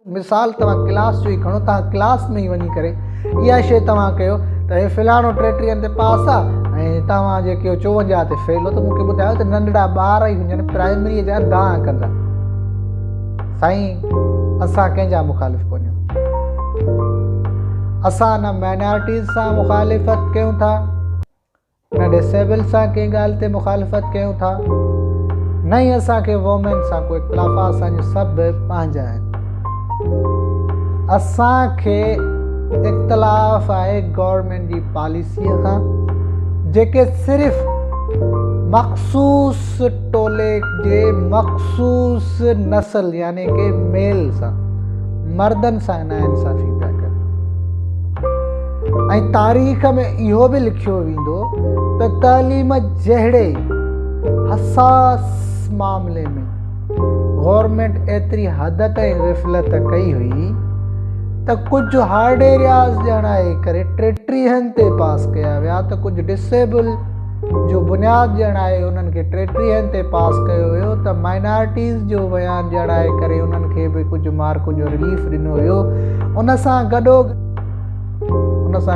मिसाल तव्हां क्लास जो ही खणो, तव्हां क्लास में ही वञी करे इहा शइ तव्हां कयो त हे फलाणो 33 ते पास आहे ऐं तव्हां जेके 54 ते फेल हो, त मूंखे ॿुधायो त नंढड़ा ॿार ई हुजनि प्राइमरीअ जा दांह कंदा। साईं, असां कंहिंजा मुखालिफ़ कोन आहियूं। असां न माइनॉरिटीज़ सां मुखालिफ़त कयूं था, न डिसेबल सां कंहिं ॻाल्हि ते मुखालिफ़त कयूं था, न ई असांखे वोमेन सां कोई इख़्तिलाफ़ आहे। असांजो सभु पंहिंजा आहिनि। असांखे इख़्तिलाफ़ आहे गवर्नमेंट जी पॉलिसीअ खां, जेके सिर्फ़ु मख़सूस टोले जे मख़सूस नस्ल यानी कि मेल सां, मर्दनि सां नाइंसाफ़ी पिया कनि। ऐं तारीख़ में इहो बि लिखियो वेंदो त तालीम जहिड़े हसास मामले में गवर्नमेंट एतिरी हद ताईं ग़फ़लत कई हुई त कुझु हार्ड एरियाज़ ॼणाए करे 33 ते पास कया विया, त कुझु डिसेबल जो बुनियाद ॼणाए उन्हनि खे 33 ते पास कयो वियो, त माइनॉरिटीज़ जो बयान ॼणाए करे उन्हनि खे बि कुझु मार्कुनि जो रिलीफ ॾिनो वियो। उन सां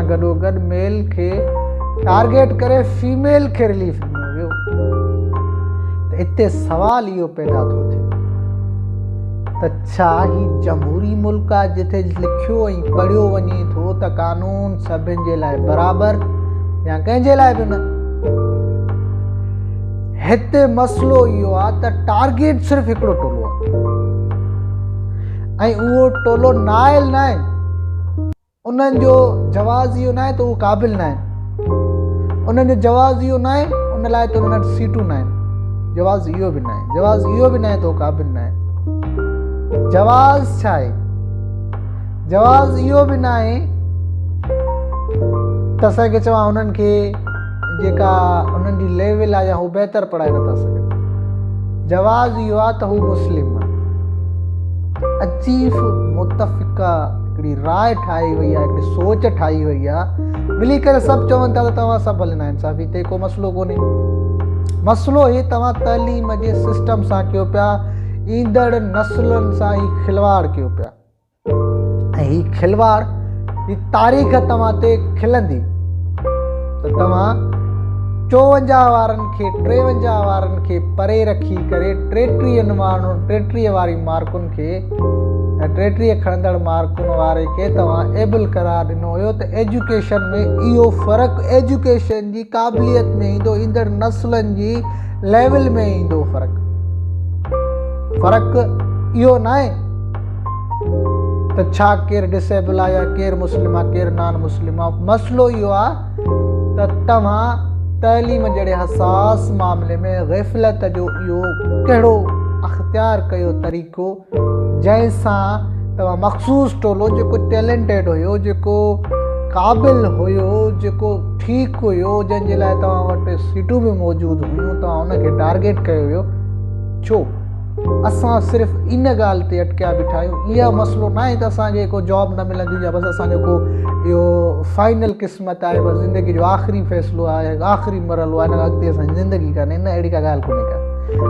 गॾोगॾु मेल खे टारगेट करे फीमेल खे रिलीफ ॾिनो वियो। त हिते सवाल इहो पैदा थो थिए त छा ही जमहूरी मुल्क आहे जिथे लिखियो ऐं पढ़ियो वञे थो त कानून सभिनि जे लाइ बराबरि, या कंहिंजे लाइ बि न। हिते मसइलो इहो आहे त टारगेट सिर्फ़ु हिकिड़ो टोलो आहे ऐं उहो टोलो नाइल न आहे। उन्हनि जो जवाज़ इहो न आहे त उहो क़ाबिल न आहिनि। उन्हनि जो जवाज़ इहो न आहे उन लाइ त उन्हनि वटि सीटूं न आहिनि। जवाज़ इहो बि न आहे त उहो क़ाबिल न आहे। जवाज़ छा आहे? जवाज़ इहो बि न आहे त असांखे चवां उन्हनि खे जेका उन्हनि जी लेवल आहे या हू बहितर पढ़ाए नथा सघनि। जवाज़ इहो आहे त हू मुस्लिम आहे। अजीब मुतफ़िक़ा हिकिड़ी राय ठाही वई आहे, हिकिड़ी सोच ठाही वई आहे, मिली करे सभु चवनि था त तव्हां सभु हलंदा आहिनि साफ़ी। हिते को मसइलो कोन्हे। मसइलो ही तव्हां तालीम जे सिस्टम सां कयो पिया, ईंदड़ नस्लुनि सां ही खिलवाड़ कयो पिया। ऐं ही खिलवाड़ ही तारीख़ तव्हां ते खिलंदी त तव्हां 54 वारनि खे 53 वारनि खे परे रखी करे 33 वारी मार्कुनि खे, 33 खणंदड़ मार्कुनि वारे खे तव्हां एबल करार ॾिनो हुयो। त एजुकेशन में इहो फ़र्क़ु एजुकेशन जी क़ाबिलियत में ईंदो, ईंदड़ नस्लनि जी लेवल में ईंदो फ़र्क़ु इहो न आहे त छा केरु डिसेबल आहे या केरु मुस्लिम आहे केरु नॉन मुस्लिम आहे। मसइलो इहो आहे त तव्हां तालीम जहिड़े हसास मामले में ग़फ़लत जो इहो कहिड़ो अख़्तियार कयो तरीक़ो, जंहिंसां तव्हां मख़सूस टोलो जेको टैलेंटेड हुयो, जेको क़ाबिल हुयो, जेको ठीकु हुयो, जंहिंजे लाइ तव्हां वटि सीटूं बि मौजूदु हुयूं, तव्हां उनखे टारगेट कयो वियो। छो? असां सिर्फ़ु इन ॻाल्हि ते अटकिया बीठा आहियूं। इहा मसइलो न आहे त असांखे को जॉब न मिलंदी या बसि असांजो को इहो फाइनल क़िस्मत आहे, बसि ज़िंदगी जो आख़िरी फ़ैसिलो आहे, आख़िरी मरहलो आहे, न अॻिते असांजी ज़िंदगी कान्हे। न, अहिड़ी का ॻाल्हि कोन्हे का।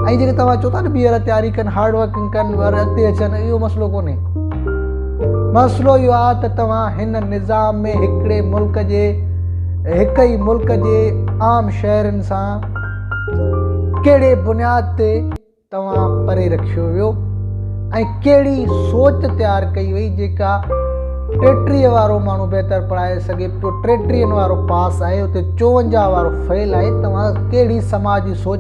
ऐं जेके तव्हां चओ था न ॿीहर तयारी कनि, हार्ड वर्किंग कनि, वर अॻिते अचनि, इहो मसइलो कोन्हे। मसइलो इहो आहे त तव्हां हिन निज़ाम में हिकिड़े मुल्क जे, हिक ई मुल्क जे आम शहरनि सां कहिड़े बुनियाद ते तव्हां परे रखियो वियो ऐं कहिड़ी सोच तयारु कई वई जेका 33 वारो माण्हू बहितर पढ़ाए सघे पियो, 33 वारो पास आहे, उते 54 वारो फेल आहे। तव्हां कहिड़ी समाजी सोच